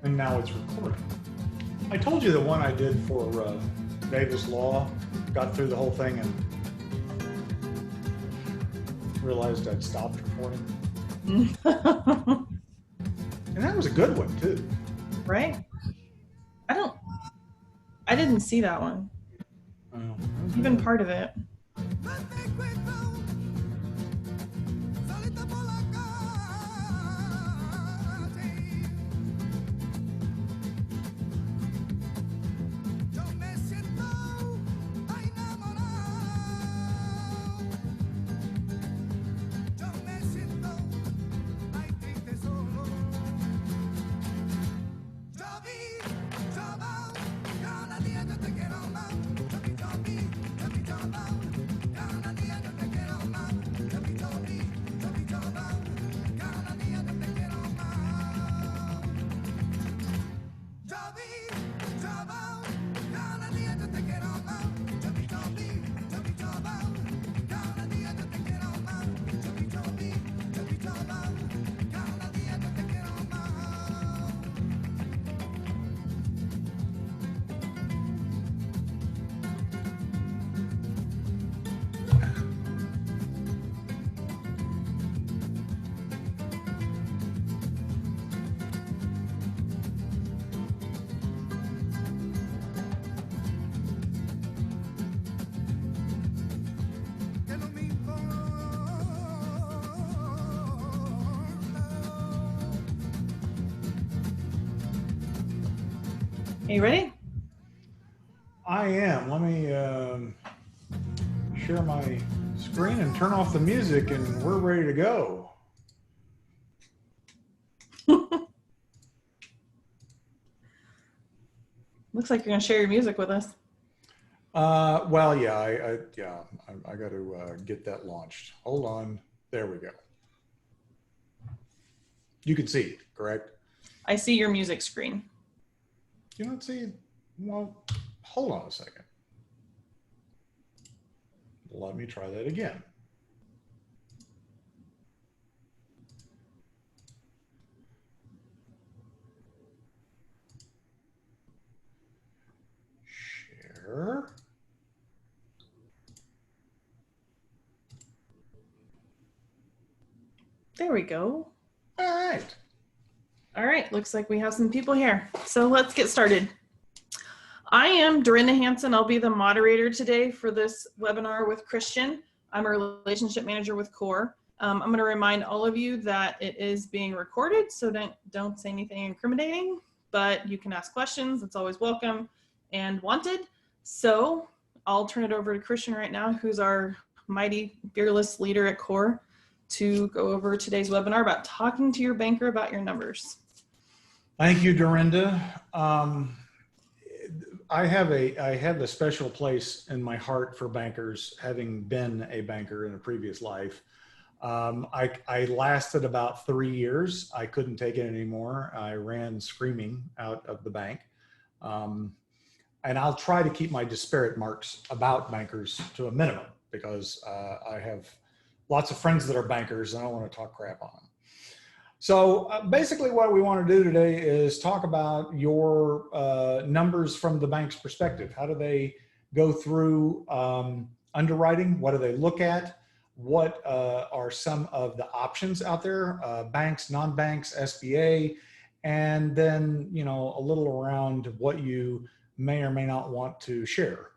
And now it's recording. I told you the one I did for Davis Law, got through the whole thing and realized I'd stopped recording. And that was a good one too. Right? I didn't see that one. Oh, Even part of it. Are you ready? I am. Let me share my screen and turn off the music, and we're ready to go. Looks like you're going to share your music with us. Well, yeah, I got to get that launched. Hold on. There we go. You can see, correct? I see your music screen. You don't see? Well, hold on a second. Let me try that again. Share. There we go. All right. All right, looks like we have some people here. So let's get started. I am Dorinda Hanson. I'll be the moderator today for this webinar with Christian. I'm a relationship manager with CORE. I'm going to remind all of you that it is being recorded, so don't say anything incriminating, but you can ask questions. It's always welcome and wanted. So I'll turn it over to Christian right now, who's our mighty, fearless leader at CORE, to go over today's webinar about talking to your banker about your numbers. Thank you, Dorinda. I have a special place in my heart for bankers, having been a banker in a previous life. I lasted about 3 years. I couldn't take it anymore. I ran screaming out of the bank. And I'll try to keep my disparate marks about bankers to a minimum because I have lots of friends that are bankers and I don't want to talk crap on them. So basically what we want to do today is talk about your numbers from the bank's perspective. How do they go through underwriting? What do they look at? What are some of the options out there? Banks, non-banks, SBA, and then, you know, a little around what you may or may not want to share.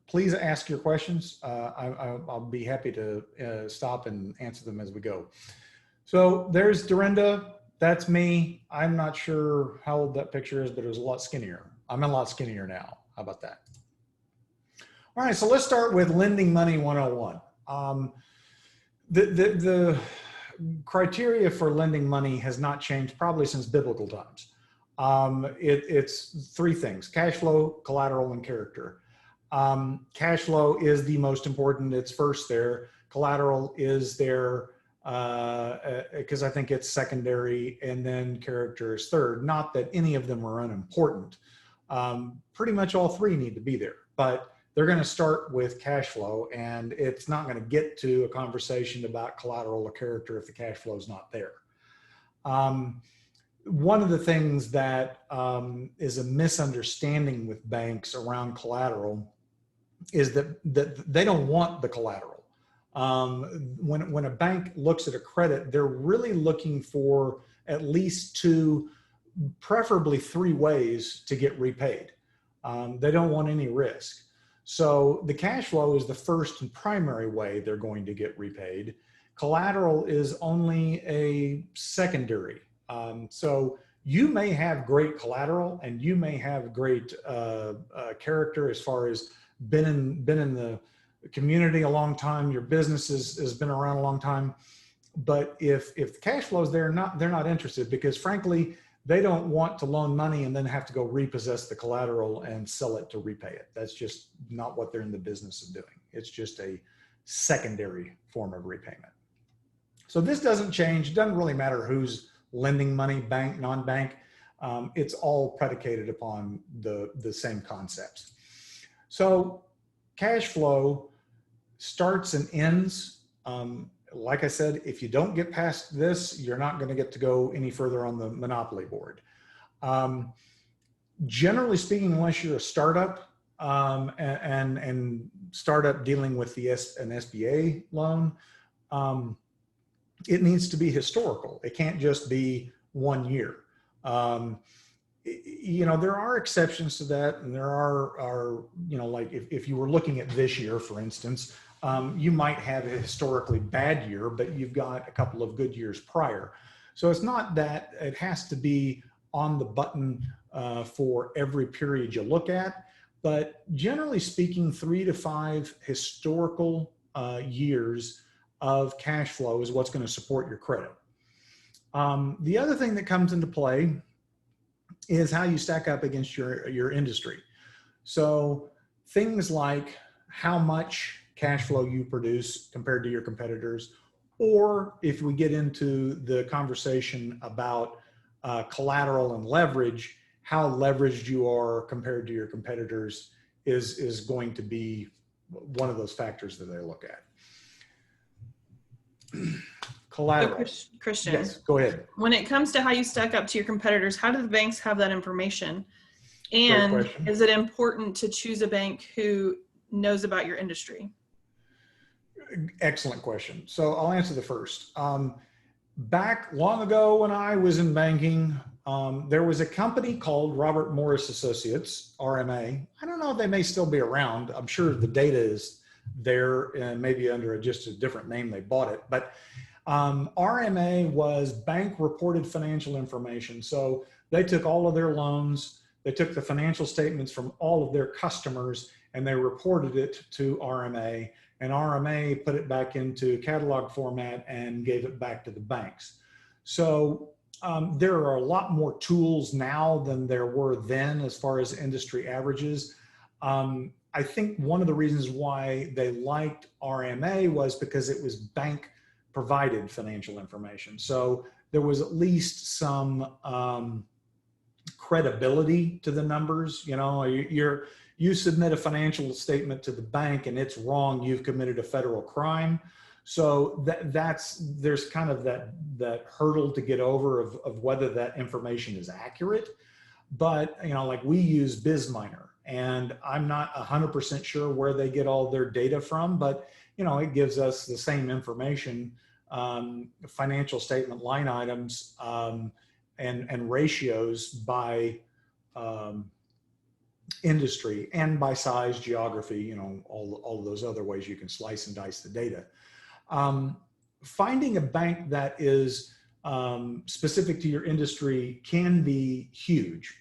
Please ask your questions. I'll be happy to stop and answer them as we go. So there's Dorinda. That's me. I'm not sure how old that picture is, but it was a lot skinnier. I'm a lot skinnier now. How about that? All right, so let's start with Lending Money 101. The criteria for lending money has not changed probably since biblical times. It's three things: cash flow, collateral, and character. Cash flow is the most important. It's first there. Collateral is there because I think it's secondary, and then character is third. Not that any of them are unimportant. Pretty much all three need to be there, but they're going to start with cash flow, and it's not going to get to a conversation about collateral or character if the cash flow is not there. one of the things that is a misunderstanding with banks around collateral is that they don't want the collateral. When a bank looks at a credit, they're really looking for at least two, preferably three ways to get repaid. They don't want any risk. So the cash flow is the first and primary way they're going to get repaid. Collateral is only a secondary. So you may have great collateral and you may have great character as far as been in the community a long time, your business has been around a long time. But if the cash flow is there, they're not interested, because frankly, they don't want to loan money and then have to go repossess the collateral and sell it to repay it. That's just not what they're in the business of doing. It's just a secondary form of repayment. So this doesn't change. It doesn't really matter who's lending money, bank, non-bank. It's all predicated upon the same concepts. So cash flow starts and ends. Like I said, if you don't get past this, you're not going to get to go any further on the Monopoly board. Generally speaking, unless you're a startup and startup dealing with an SBA loan, it needs to be historical. It can't just be 1 year. You know, there are exceptions to that, and there are you know, like if you were looking at this year, for instance, you might have a historically bad year, but you've got a couple of good years prior. So it's not that it has to be on the button for every period you look at, but generally speaking, 3 to 5 historical years of cash flow is what's going to support your credit. The other thing that comes into play is how you stack up against your industry. So things like how much cash flow you produce compared to your competitors, or if we get into the conversation about collateral and leverage, how leveraged you are compared to your competitors is going to be one of those factors that they look at. Collateral. So Christian, yes, go ahead. When it comes to how you stack up to your competitors, how do the banks have that information? And is it important to choose a bank who knows about your industry? Excellent question. So I'll answer the first. Back long ago when I was in banking, there was a company called Robert Morris Associates, RMA. I don't know if they may still be around. I'm sure the data is there, and maybe under just a different name they bought it. But RMA was bank reported financial information. So they took all of their loans, they took the financial statements from all of their customers, and they reported it to RMA, and RMA put it back into catalog format and gave it back to the banks. So there are a lot more tools now than there were then as far as industry averages. I think one of the reasons why they liked RMA was because it was bank provided financial information. So there was at least some credibility to the numbers. You know, you submit a financial statement to the bank and it's wrong, you've committed a federal crime. So there's kind of that hurdle to get over of whether that information is accurate. But, you know, like we use BizMiner, and I'm not 100% sure where they get all their data from, but, you know, it gives us the same information, financial statement line items, and ratios by industry and by size, geography, you know, all of those other ways you can slice and dice the data. Finding a bank that is specific to your industry can be huge.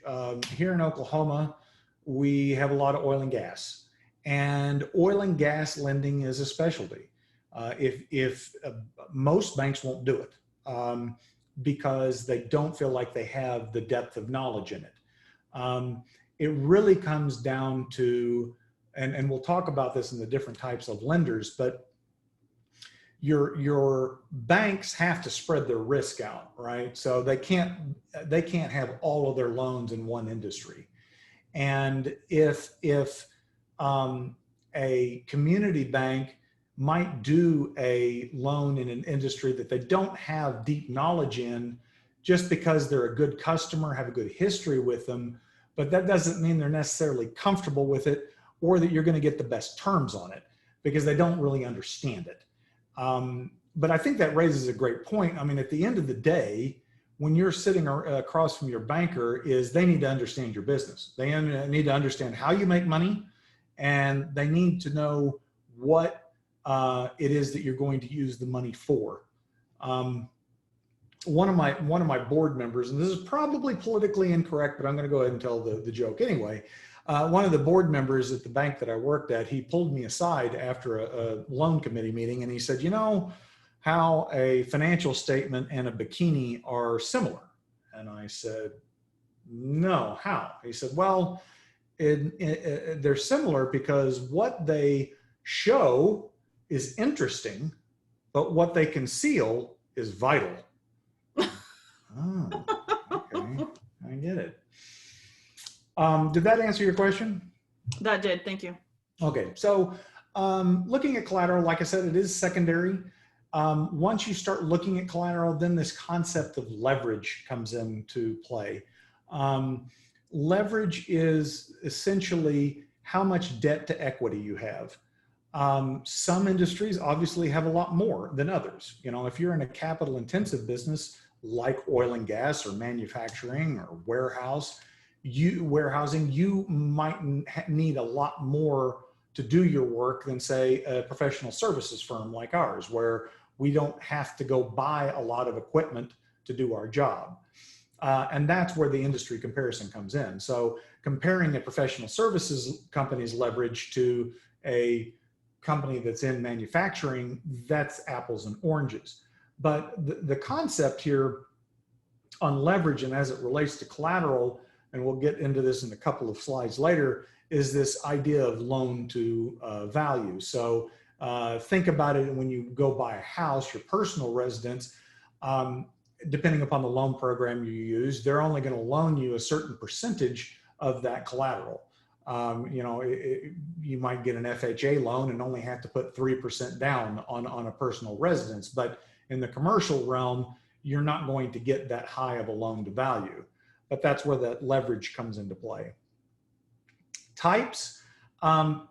Here in Oklahoma, we have a lot of oil and gas, and oil and gas lending is a specialty. If most banks won't do it because they don't feel like they have the depth of knowledge in it. It really comes down to, and we'll talk about this in the different types of lenders, but your banks have to spread their risk out, right? So they can't have all of their loans in one industry. And if a community bank might do a loan in an industry that they don't have deep knowledge in, just because they're a good customer, have a good history with them, but that doesn't mean they're necessarily comfortable with it or that you're going to get the best terms on it because they don't really understand it. But I think that raises a great point. I mean, at the end of the day, when you're sitting across from your banker, is they need to understand your business. They need to understand how you make money, and they need to know what it is that you're going to use the money for. One of my board members, and this is probably politically incorrect, but I'm going to go ahead and tell the joke anyway. One of the board members at the bank that I worked at, he pulled me aside after a loan committee meeting, and he said, "You know how a financial statement and a bikini are similar?" And I said, "No, how?" He said, "Well, they're similar because what they show is interesting, but what they conceal is vital." Oh, okay, I get it. Did that answer your question? That did, thank you. Okay, so looking at collateral, like I said, it is secondary. Once you start looking at collateral, then this concept of leverage comes into play. Leverage is essentially how much debt to equity you have. Some industries obviously have a lot more than others. You know, if you're in a capital intensive business like oil and gas or manufacturing or warehousing, you might need a lot more to do your work than, say, a professional services firm like ours, where we don't have to go buy a lot of equipment to do our job. And that's where the industry comparison comes in. So comparing a professional services company's leverage to a company that's in manufacturing, that's apples and oranges. But the concept here on leverage, and as it relates to collateral, and we'll get into this in a couple of slides later, is this idea of loan to value. So think about it when you go buy a house, your personal residence, depending upon the loan program you use, they're only going to loan you a certain percentage of that collateral. You know, you might get an FHA loan and only have to put 3% down on a personal residence. But in the commercial realm, you're not going to get that high of a loan to value. But that's where that leverage comes into play. Types,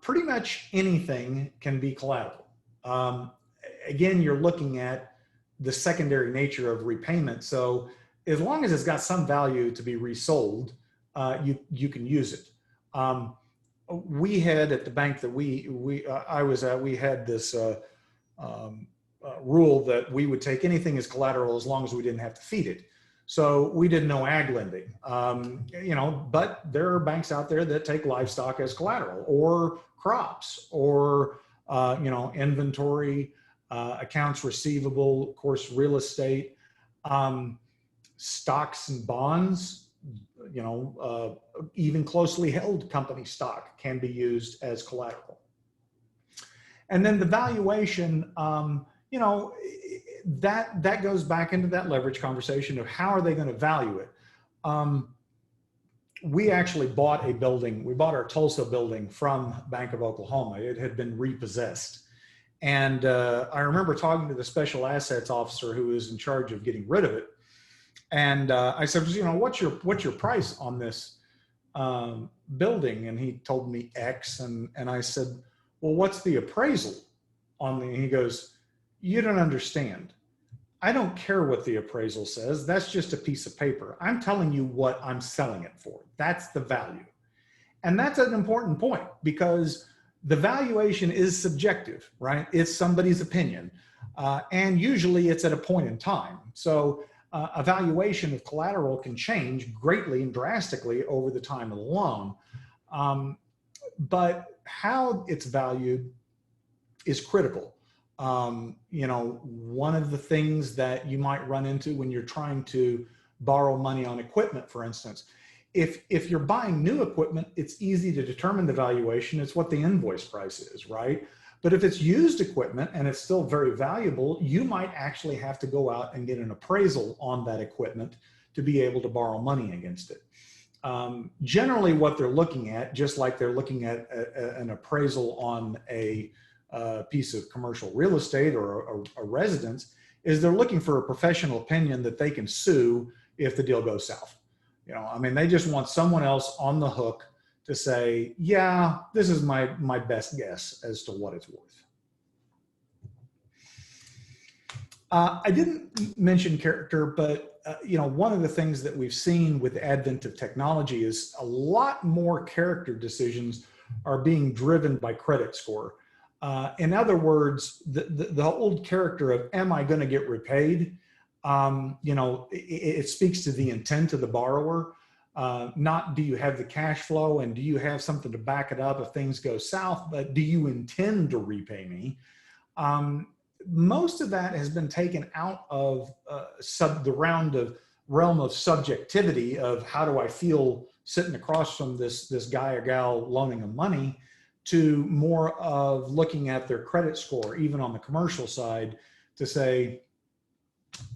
pretty much anything can be collateral. Again, you're looking at the secondary nature of repayment. So as long as it's got some value to be resold, you can use it. We had at the bank that I was at, we had this rule that we would take anything as collateral as long as we didn't have to feed it. So we did no ag lending, you know, but there are banks out there that take livestock as collateral, or crops, or, you know, inventory, accounts receivable, of course, real estate, stocks and bonds, you know, even closely held company stock can be used as collateral. And then the valuation, you know, that goes back into that leverage conversation of how are they going to value it. We actually bought a building. We bought our Tulsa building from Bank of Oklahoma. It had been repossessed. And I remember talking to the special assets officer who was in charge of getting rid of it. And I said, you know, what's your price on this building? And he told me X. And I said, well, what's the appraisal on the, and he goes, you don't understand. I don't care what the appraisal says. That's just a piece of paper. I'm telling you what I'm selling it for. That's the value. And that's an important point, because the valuation is subjective, right? It's somebody's opinion. And usually it's at a point in time. So a valuation of collateral can change greatly and drastically over the time of the loan. But how it's valued is critical. You know, one of the things that you might run into when you're trying to borrow money on equipment, for instance, if you're buying new equipment, it's easy to determine the valuation. It's what the invoice price is, right? But if it's used equipment and it's still very valuable, you might actually have to go out and get an appraisal on that equipment to be able to borrow money against it. Generally what they're looking at, just like they're looking at an appraisal on a piece of commercial real estate or a residence, is they're looking for a professional opinion that they can sue if the deal goes south. You know, I mean, they just want someone else on the hook to say, yeah, this is my best guess as to what it's worth. I didn't mention character, but you know, one of the things that we've seen with the advent of technology is a lot more character decisions are being driven by credit score. In other words, the old character of am I going to get repaid? You know, it speaks to the intent of the borrower. Not do you have the cash flow and do you have something to back it up if things go south, but do you intend to repay me? Most of that has been taken out of the realm of subjectivity of how do I feel sitting across from this guy or gal loaning them money, to more of looking at their credit score, even on the commercial side, to say,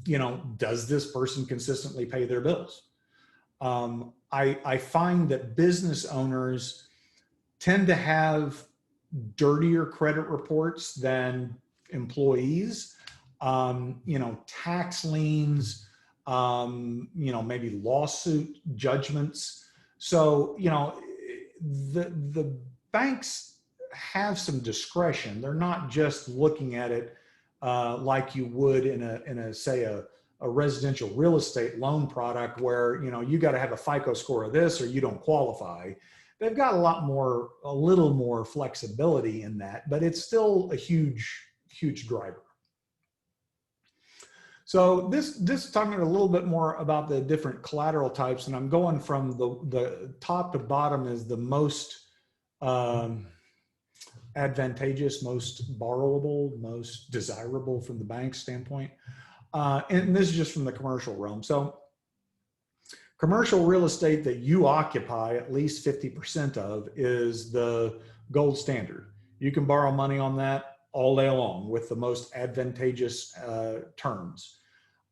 you know, does this person consistently pay their bills? I find that business owners tend to have dirtier credit reports than employees. You know, tax liens, you know, maybe lawsuit judgments. So, you know, the banks have some discretion. They're not just looking at it like you would in a say a residential real estate loan product where, you know, you got to have a FICO score of this or you don't qualify. They've got a little more flexibility in that, but it's still a huge driver. So this is talking a little bit more about the different collateral types, and I'm going from the top to bottom is the most advantageous, most borrowable, most desirable from the bank standpoint. And this is just from the commercial realm. So commercial real estate that you occupy at least 50% of is the gold standard. You can borrow money on that all day long with the most advantageous terms.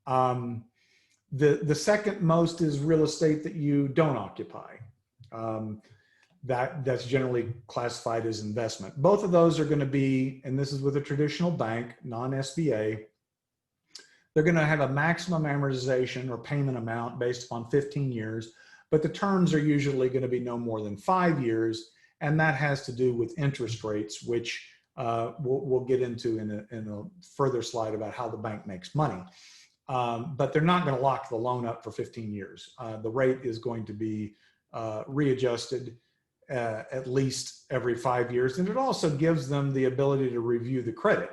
The second most is real estate that you don't occupy. That's generally classified as investment. Both of those are going to be, and this is with a traditional bank, non-SBA, they're going to have a maximum amortization or payment amount based upon 15 years, but the terms are usually going to be no more than 5 years, and that has to do with interest rates, which we'll get into in a further slide about how the bank makes money. But they're not going to lock the loan up for 15 years. The rate is going to be readjusted at least every 5 years, and it also gives them the ability to review the credit.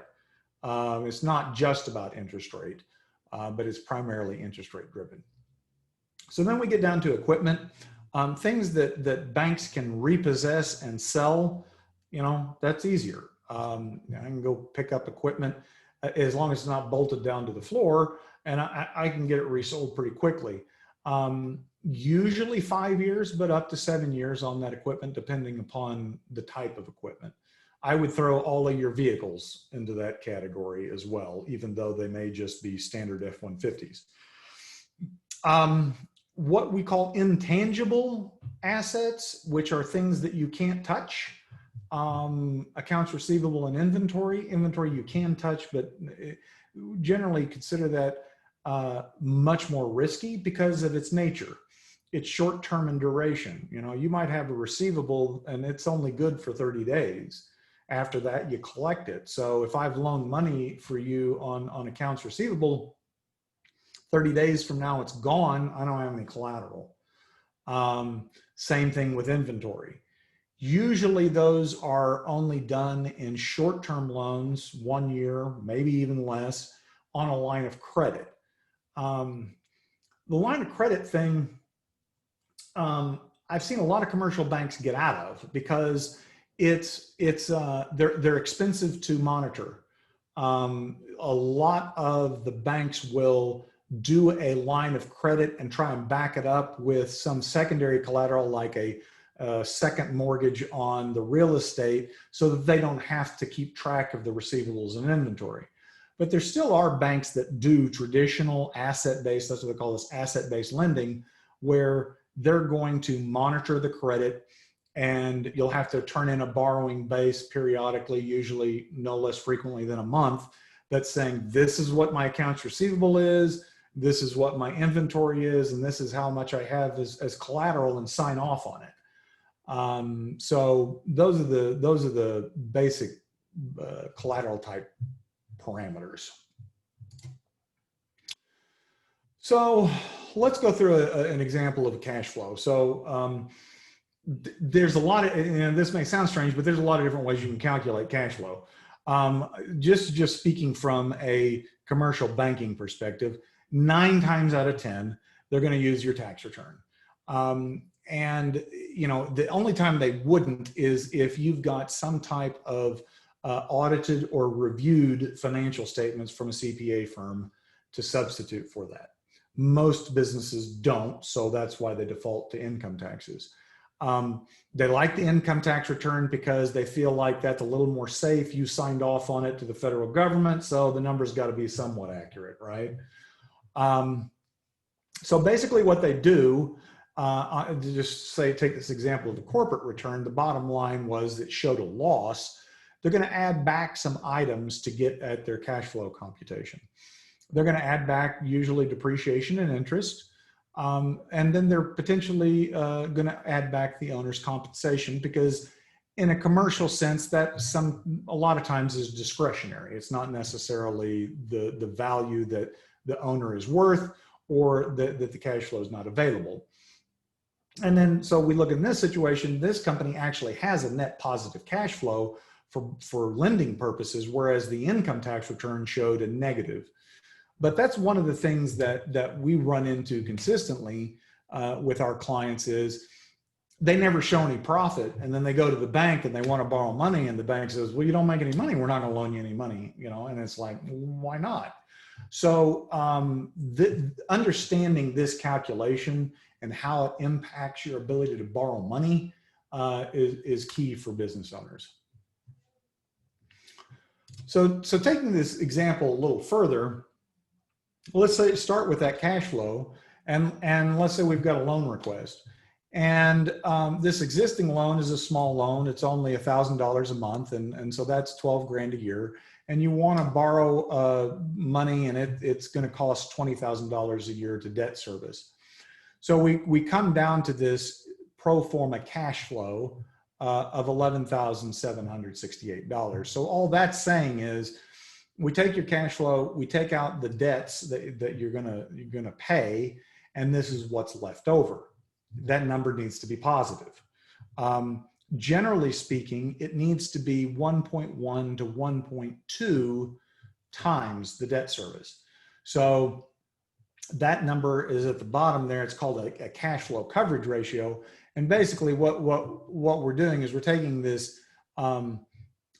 It's not just about interest rate, but it's primarily interest rate driven. So then we get down to equipment, things that banks can repossess and sell. You know, that's easier. I can go pick up equipment as long as it's not bolted down to the floor, and I can get it resold pretty quickly. Usually 5 years, but up to 7 years on that equipment, depending upon the type of equipment. I would throw all of your vehicles into that category as well, even though they may just be standard F-150s. What we call intangible assets, which are things that you can't touch, accounts receivable and inventory. Inventory you can touch, but generally consider that much more risky because of its nature. It's short-term in duration. You know, you might have a receivable and it's only good for 30 days. After that, you collect it. So if I've loaned money for you on accounts receivable, 30 days from now it's gone, I don't have any collateral. Same thing with inventory. Usually those are only done in short-term loans, 1 year, maybe even less, on a line of credit. The line of credit thing, I've seen a lot of commercial banks get out of because they're expensive to monitor. A lot of the banks will do a line of credit and try and back it up with some secondary collateral like a second mortgage on the real estate so that they don't have to keep track of the receivables and inventory. But there still are banks that do traditional asset-based, that's what they call this, asset-based lending, where they're going to monitor the credit and you'll have to turn in a borrowing base periodically, usually no less frequently than a month, that's saying this is what my accounts receivable is, this is what my inventory is, and this is how much I have as collateral, and sign off on it. So those are the basic collateral type parameters. So let's go through an example of a cash flow. So there's a lot of, and this may sound strange, but there's a lot of different ways you can calculate cash flow. Just speaking from a commercial banking perspective, 9 times out of 10, they're going to use your tax return. And you know, the only time they wouldn't is if you've got some type of audited or reviewed financial statements from a CPA firm to substitute for that. Most businesses don't, so that's why they default to income taxes. They like the income tax return because they feel like that's a little more safe. You signed off on it to the federal government, so the numbers got to be somewhat accurate, right? So basically what they do, just say, take this example of the corporate return, the bottom line was it showed a loss. They're going to add back some items to get at their cash flow computation. They're going to add back usually depreciation and interest. And then they're potentially going to add back the owner's compensation, because in a commercial sense, that a lot of times is discretionary. It's not necessarily the value that the owner is worth, or that the cash flow is not available. And then, so we look in this situation, this company actually has a net positive cash flow for lending purposes, whereas the income tax return showed a negative. But that's one of the things that we run into consistently with our clients is they never show any profit, and then they go to the bank and they want to borrow money, and the bank says, well, you don't make any money, we're not going to loan you any money, you know, and it's like, why not? So understanding this calculation and how it impacts your ability to borrow money is key for business owners. So taking this example a little further, let's say start with that cash flow, and let's say we've got a loan request, and this existing loan is a small loan. It's only $1,000 a month, and so that's 12 grand a year. And you want to borrow money, and it's going to cost $20,000 a year to debt service. So we come down to this pro forma cash flow of $11,768. So all that's saying is, we take your cash flow, we take out the debts that you're gonna pay, and this is what's left over. That number needs to be positive. Generally speaking, it needs to be 1.1 to 1.2 times the debt service. So that number is at the bottom there. It's called a cash flow coverage ratio. And basically what we're doing is we're taking this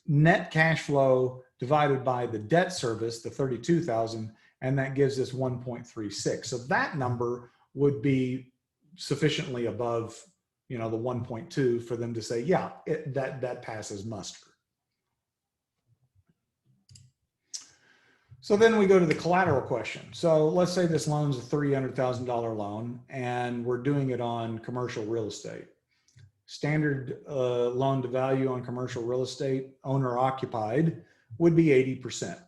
net cash flow divided by the debt service, the 32,000, and that gives us 1.36. So that number would be sufficiently above, you know, the 1.2 for them to say, yeah, that passes muster. So then we go to the collateral question. So let's say this loan's a $300,000 loan, and we're doing it on commercial real estate. Standard loan to value on commercial real estate, owner occupied, would be 80%.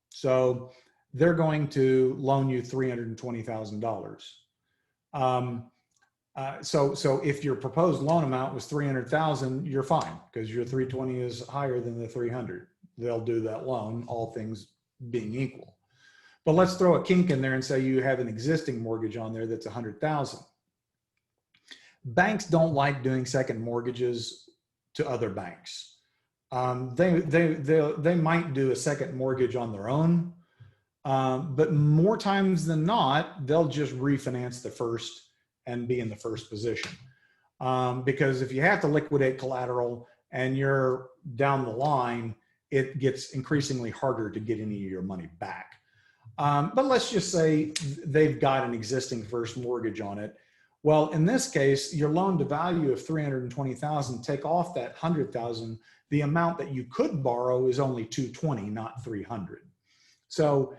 So they're going to loan you $320,000. So if your proposed loan amount was 300,000, you're fine, because your 320 is higher than the 300. They'll do that loan, all things being equal. But let's throw a kink in there and say you have an existing mortgage on there that's 100,000. Banks don't like doing second mortgages to other banks. They might do a second mortgage on their own, but more times than not, they'll just refinance the first and be in the first position. Because if you have to liquidate collateral and you're down the line, it gets increasingly harder to get any of your money back. But let's just say they've got an existing first mortgage on it. Well, in this case, your loan to value of 320,000, take off that 100,000, the amount that you could borrow is only 220, not 300. So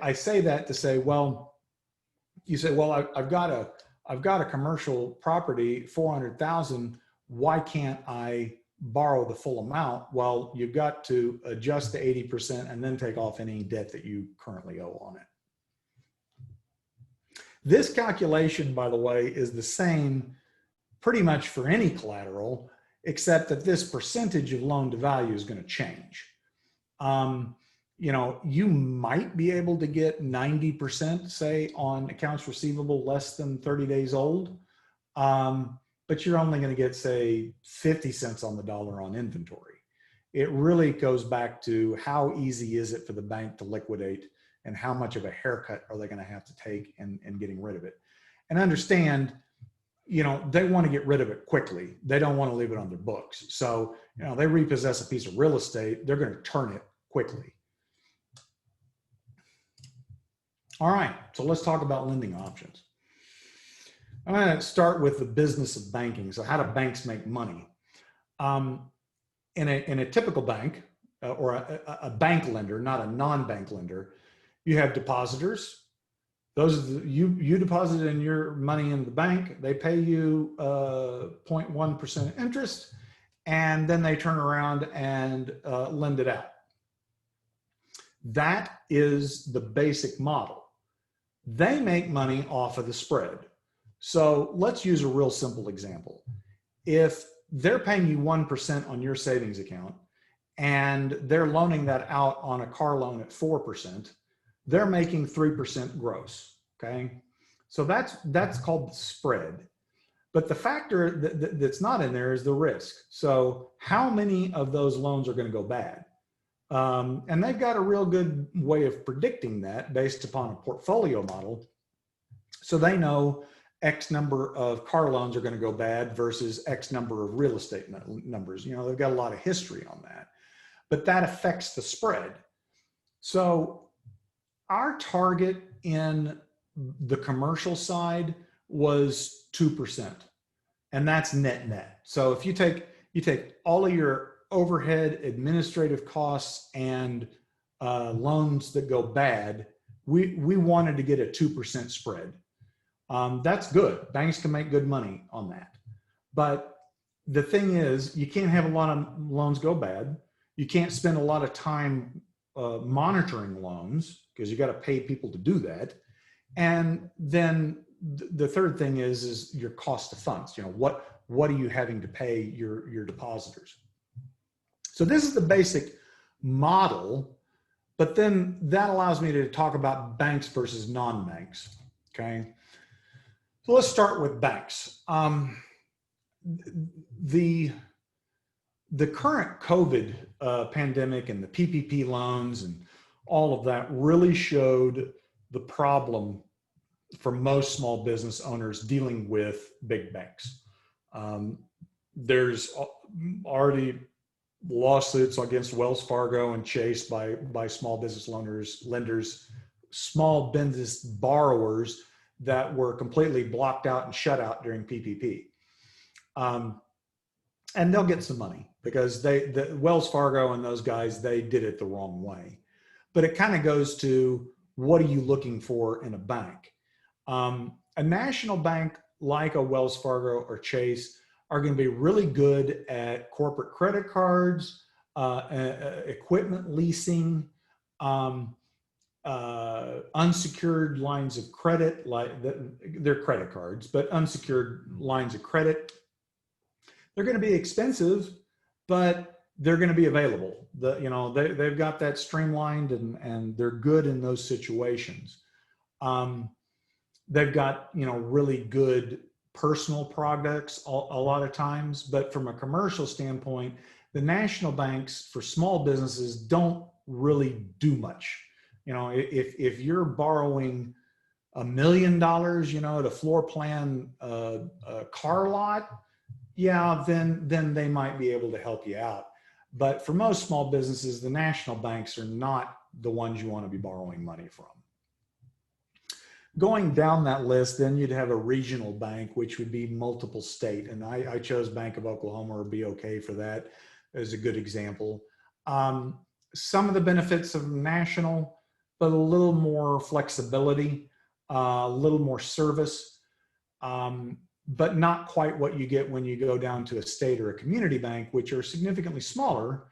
I say that to say, well, you say, well, I've got a commercial property, 400,000. Why can't I borrow the full amount? Well, you've got to adjust the 80% and then take off any debt that you currently owe on it. This calculation, by the way, is the same pretty much for any collateral, except that this percentage of loan to value is going to change. You know, you might be able to get 90%, say, on accounts receivable less than 30 days old, but you're only going to get, say, 50 cents on the dollar on inventory. It really goes back to how easy is it for the bank to liquidate and how much of a haircut are they going to have to take in getting rid of it. And understand, you know, they want to get rid of it quickly. They don't want to leave it on their books. So, you know, they repossess a piece of real estate, they're going to turn it quickly. All right, so let's talk about lending options. I'm going to start with the business of banking. So how do banks make money? In a typical bank or a bank lender, not a non-bank lender, you have depositors. Those are you deposited in your money in the bank. They pay you 0.1% interest, and then they turn around and lend it out. That is the basic model. They make money off of the spread. So let's use a real simple example. If they're paying you 1% on your savings account and they're loaning that out on a car loan at 4%, they're making 3% gross, okay? So that's called the spread. But the factor that's not in there is the risk. So how many of those loans are going to go bad? And they've got a real good way of predicting that based upon a portfolio model. So they know X number of car loans are going to go bad versus X number of real estate numbers. You know, they've got a lot of history on that, but that affects the spread. So our target in the commercial side was 2%, and that's net. So if you take all of your overhead, administrative costs, and loans that go bad, we wanted to get a 2% spread. That's good. Banks can make good money on that. But the thing is, you can't have a lot of loans go bad. You can't spend a lot of time monitoring loans because you got to pay people to do that. And then the third thing is your cost of funds. You know, what are you having to pay your depositors? So this is the basic model, but then that allows me to talk about banks versus non-banks, okay? So let's start with banks. The current COVID pandemic and the PPP loans and all of that really showed the problem for most small business owners dealing with big banks. There's already lawsuits against Wells Fargo and Chase by small business lenders, small business borrowers that were completely blocked out and shut out during PPP. And they'll get some money because the Wells Fargo and those guys, they did it the wrong way. But it kind of goes to, what are you looking for in a bank? A national bank like a Wells Fargo or Chase are going to be really good at corporate credit cards, equipment leasing, unsecured lines of credit, like they're credit cards, but unsecured lines of credit. They're going to be expensive, but they're going to be available. They've got that streamlined and they're good in those situations. They've got, really good personal products a lot of times, but from a commercial standpoint, the national banks for small businesses don't really do much. If you're borrowing $1 million, to floor plan a car lot, yeah, then they might be able to help you out. But for most small businesses, the national banks are not the ones you want to be borrowing money from. Going down that list, then you'd have a regional bank, which would be multiple state. And I chose Bank of Oklahoma or BOK for that as a good example. Some of the benefits of national, but a little more flexibility, a little more service, but not quite what you get when you go down to a state or a community bank, which are significantly smaller,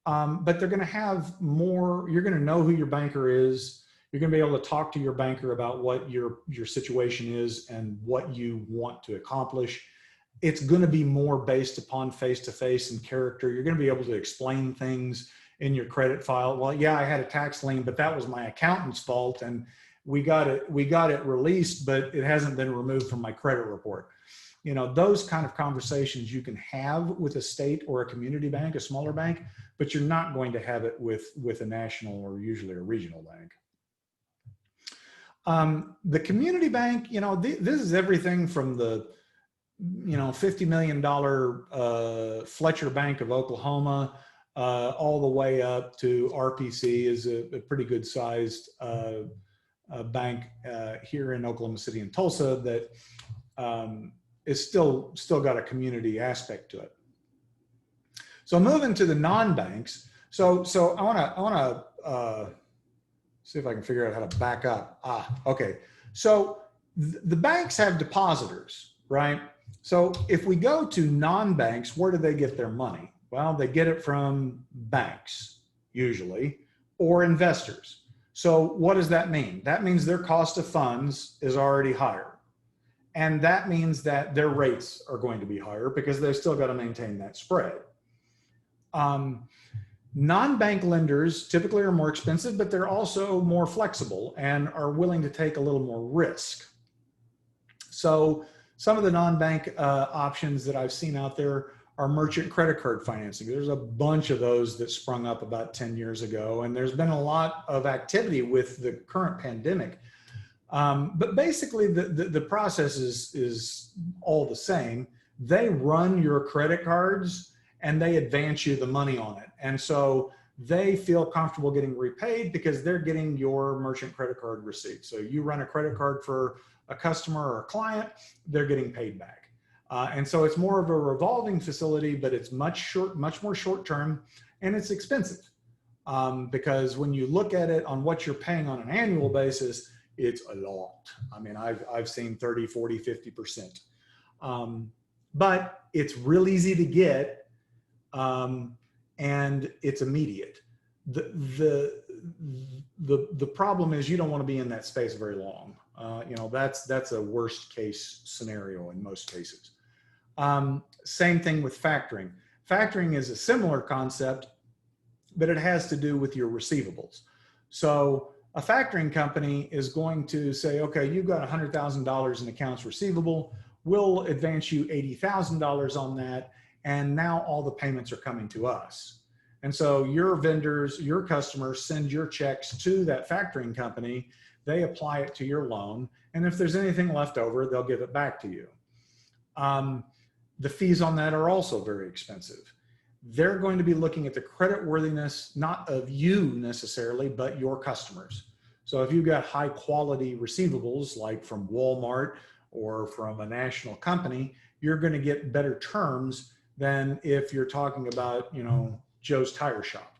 but they're going to have more. You're going to know who your banker is. You're going to be able to talk to your banker about what your situation is and what you want to accomplish. It's going to be more based upon face-to-face and character. You're going to be able to explain things in your credit file. Well, yeah, I had a tax lien, but that was my accountant's fault, and we got it released, but it hasn't been removed from my credit report. You know, those kind of conversations you can have with a state or a community bank, a smaller bank, but you're not going to have it with a national or usually a regional bank. The community bank, you know, this is everything from the, you know, $50 million Fletcher Bank of Oklahoma, all the way up to RPC is a pretty good sized bank here in Oklahoma City and Tulsa that is still got a community aspect to it. So moving to the non-banks. So I wanna see if I can figure out how to back up. Okay. So the banks have depositors, right? So if we go to non-banks, where do they get their money? Well, they get it from banks usually, or investors. So what does that mean? That means their cost of funds is already higher. And that means that their rates are going to be higher because they've still got to maintain that spread. Non-bank lenders typically are more expensive, but they're also more flexible and are willing to take a little more risk. So some of the non-bank options that I've seen out there are merchant credit card financing. There's a bunch of those that sprung up about 10 years ago, and there's been a lot of activity with the current pandemic. But basically the process is all the same. They run your credit cards and they advance you the money on it. And so they feel comfortable getting repaid because they're getting your merchant credit card receipt. So you run a credit card for a customer or a client, they're getting paid back. And so it's more of a revolving facility, but it's much more short-term, and it's expensive because when you look at it on what you're paying on an annual basis, it's a lot. I mean, I've seen 30, 40, 50%. But it's real easy to get, and it's immediate. The problem is you don't want to be in that space very long. You know, that's a worst case scenario in most cases. Same thing with factoring. Factoring is a similar concept, but it has to do with your receivables. So a factoring company is going to say, okay, you've got $100,000 in accounts receivable. We'll advance you $80,000 on that. And now all the payments are coming to us. And so your vendors, your customers send your checks to that factoring company. They apply it to your loan. And if there's anything left over, they'll give it back to you. The fees on that are also very expensive. They're going to be looking at the credit worthiness, not of you necessarily, but your customers. So if you've got high quality receivables, like from Walmart or from a national company, you're going to get better terms than if you're talking about, you know, Joe's Tire Shop.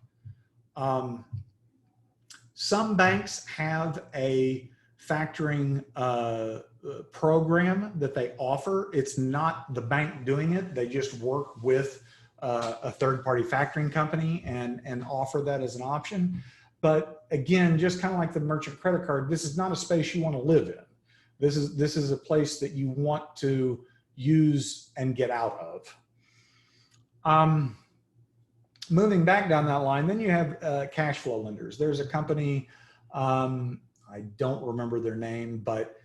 Some banks have a factoring program that they offer. It's not the bank doing it. They just work with a third-party factoring company and offer that as an option. But again, just kind of like the merchant credit card, this is not a space you want to live in. This is a place that you want to use and get out of. Moving back down that line, then you have cash flow lenders. There's a company, I don't remember their name, but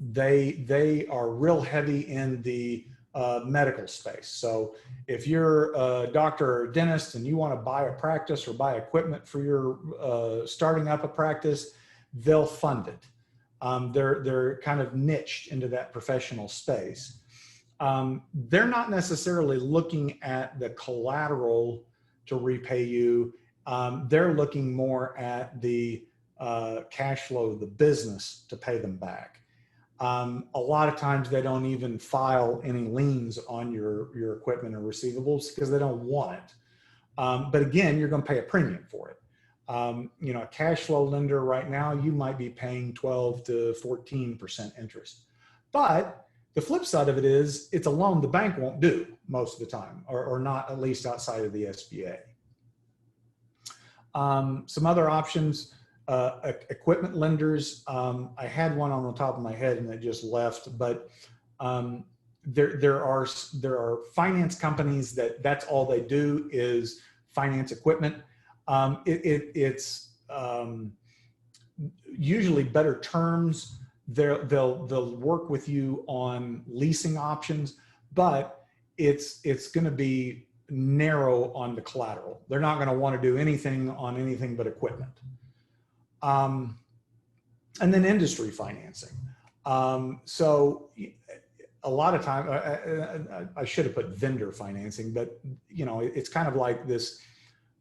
they are real heavy in the medical space. So if you're a doctor or a dentist and you want to buy a practice or buy equipment for your starting up a practice, they'll fund it. They're kind of niched into that professional space. They're not necessarily looking at the collateral to repay you. They're looking more at the cash flow of the business to pay them back. A lot of times they don't even file any liens on your equipment or receivables because they don't want it. But again, you're going to pay a premium for it. You know, a cash flow lender right now, you might be paying 12 to 14% interest. But the flip side of it is it's a loan the bank won't do most of the time, or not, at least outside of the SBA. Some other options, Equipment lenders, I had one on the top of my head and it just left, but there are finance companies that's all they do is finance equipment. It's usually better terms. They'll work with you on leasing options, but it's going to be narrow on the collateral. They're not going to want to do anything on anything but equipment. And then industry financing. So a lot of time, I should have put vendor financing, but it's kind of like this.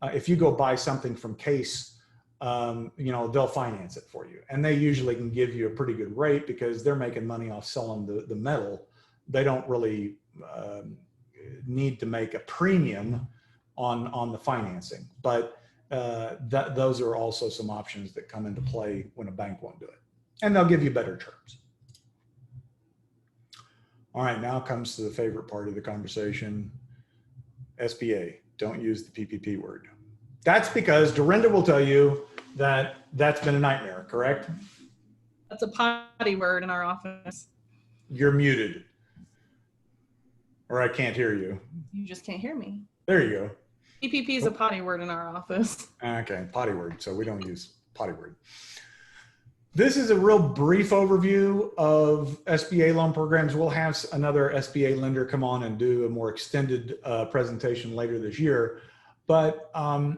If you go buy something from Case, they'll finance it for you. And they usually can give you a pretty good rate because they're making money off selling the metal. They don't really need to make a premium on the financing, but those are also some options that come into play when a bank won't do it. And they'll give you better terms. All right, now comes to the favorite part of the conversation. SBA, don't use the PPP word. That's because Dorinda will tell you that that's been a nightmare, correct? That's a potty word in our office. You're muted. Or I can't hear you. You just can't hear me. There you go. PPP is a potty word in our office. Okay, potty word. So we don't use potty word. This is a real brief overview of SBA loan programs. We'll have another SBA lender come on and do a more extended presentation later this year. But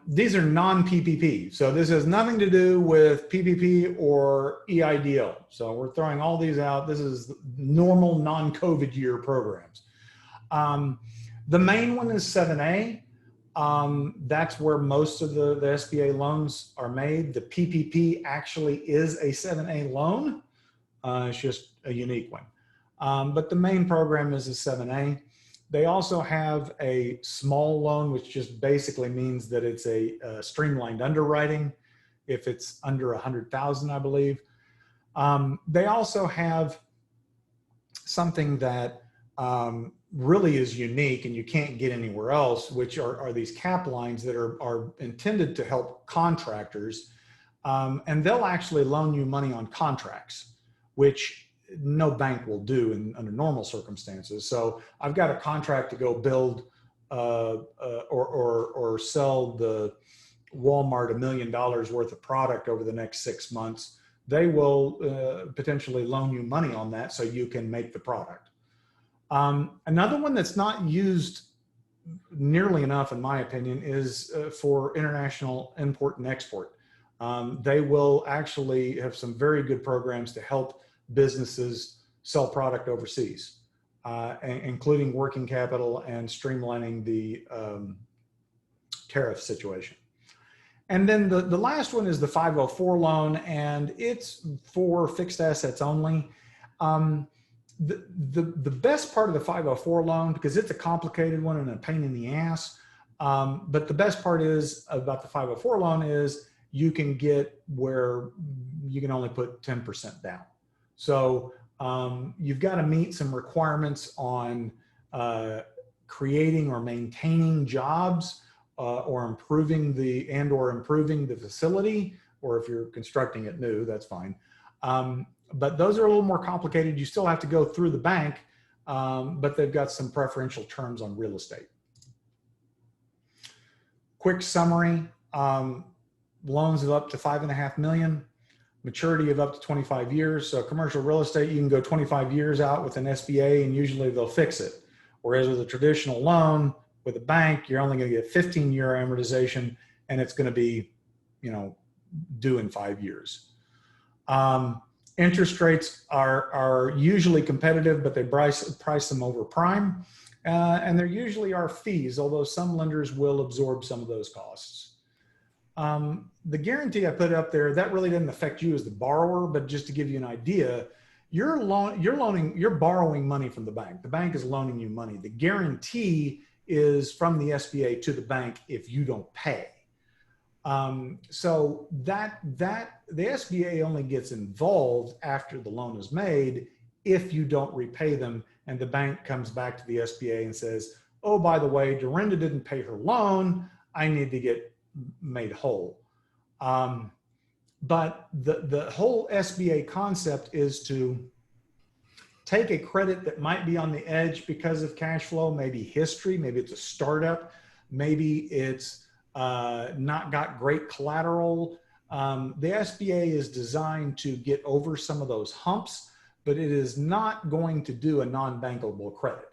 these are non-PPP. So this has nothing to do with PPP or EIDL. So we're throwing all these out. This is normal non-COVID year programs. The main one is 7A. That's where most of the SBA loans are made. The PPP actually is a 7A loan. It's just a unique one. But the main program is a 7A. They also have a small loan, which just basically means that it's a streamlined underwriting if it's under 100,000, I believe. They also have something that really is unique and you can't get anywhere else, which are these cap lines that are intended to help contractors. And they'll actually loan you money on contracts, which no bank will do under normal circumstances. So I've got a contract to go build or sell the Walmart $1 million worth of product over the next 6 months. They will potentially loan you money on that so you can make the product. Another one that's not used nearly enough, in my opinion, is for international import and export. They will actually have some very good programs to help businesses sell product overseas, including working capital and streamlining the tariff situation. And then the last one is the 504 loan, and it's for fixed assets only. The best part of the 504 loan, because it's a complicated one and a pain in the ass, but the best part is about the 504 loan is you can get where you can only put 10% down. So you've got to meet some requirements on creating or maintaining jobs or improving the facility, or if you're constructing it new, that's fine. But those are a little more complicated. You still have to go through the bank, but they've got some preferential terms on real estate. Quick summary, loans of up to $5.5 million, maturity of up to 25 years. So commercial real estate, you can go 25 years out with an SBA and usually they'll fix it. Whereas with a traditional loan with a bank, you're only going to get 15-year amortization and it's going to be, due in 5 years. Interest rates are usually competitive, but they price them over prime. And there usually are fees, although some lenders will absorb some of those costs. The guarantee I put up there, that really doesn't affect you as the borrower, but just to give you an idea, you're borrowing money from the bank. The bank is loaning you money. The guarantee is from the SBA to the bank if you don't pay. So the SBA only gets involved after the loan is made if you don't repay them and the bank comes back to the SBA and says, oh, by the way, Dorinda didn't pay her loan. I need to get made whole. But the whole SBA concept is to take a credit that might be on the edge because of cash flow, maybe history, maybe it's a startup, maybe it's not got great collateral. The SBA is designed to get over some of those humps, but it is not going to do a non-bankable credit.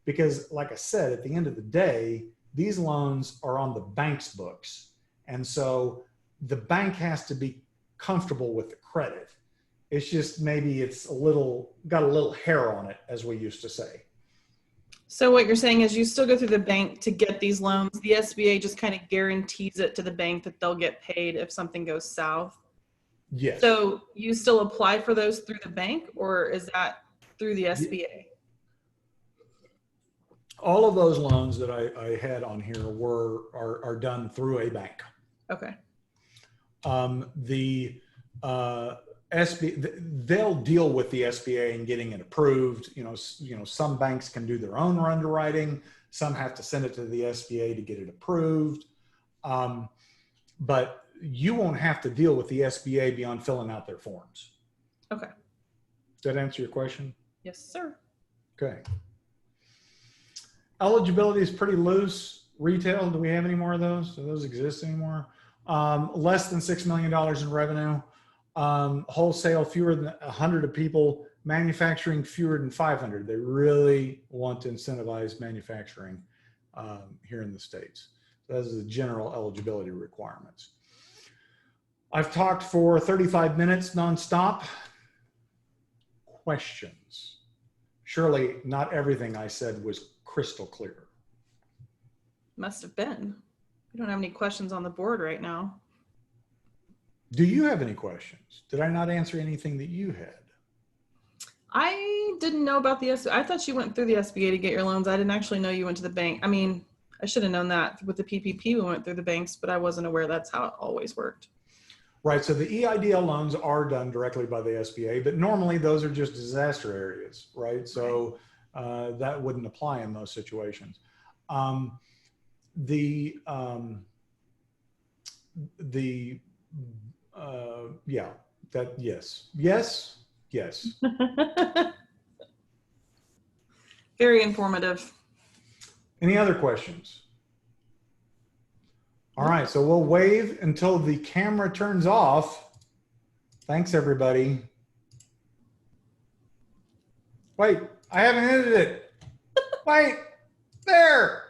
Because like I said, at the end of the day, these loans are on the bank's books. And so the bank has to be comfortable with the credit. It's just maybe it's got a little hair on it, as we used to say. So what you're saying is you still go through the bank to get these loans. The SBA just kind of guarantees it to the bank that they'll get paid if something goes south. Yes. So you still apply for those through the bank, or is that through the SBA? All of those loans that I had on here are done through a bank. Okay. The SBA, they'll deal with the SBA and getting it approved. Some banks can do their own underwriting. Some have to send it to the SBA to get it approved. But you won't have to deal with the SBA beyond filling out their forms. Okay. Does that answer your question? Yes, sir. Okay. Eligibility is pretty loose. Retail, do we have any more of those? Do those exist anymore? Less than $6 million in revenue. Wholesale, fewer than 100 of people. Manufacturing, fewer than 500. They really want to incentivize manufacturing here in the States. Those are the general eligibility requirements. I've talked for 35 minutes nonstop. Questions? Surely not everything I said was crystal clear. Must have been. We don't have any questions on the board right now. Do you have any questions? Did I not answer anything that you had? I didn't know about the SBA. I thought you went through the SBA to get your loans. I didn't actually know you went to the bank. I mean, I should have known that with the PPP, we went through the banks, but I wasn't aware that's how it always worked. Right. So the EIDL loans are done directly by the SBA, but normally those are just disaster areas, right? So that wouldn't apply in those situations. Yes. Very informative. Any other questions? All right, so we'll wave until the camera turns off. Thanks, everybody. Wait, I haven't edited it. Wait, there.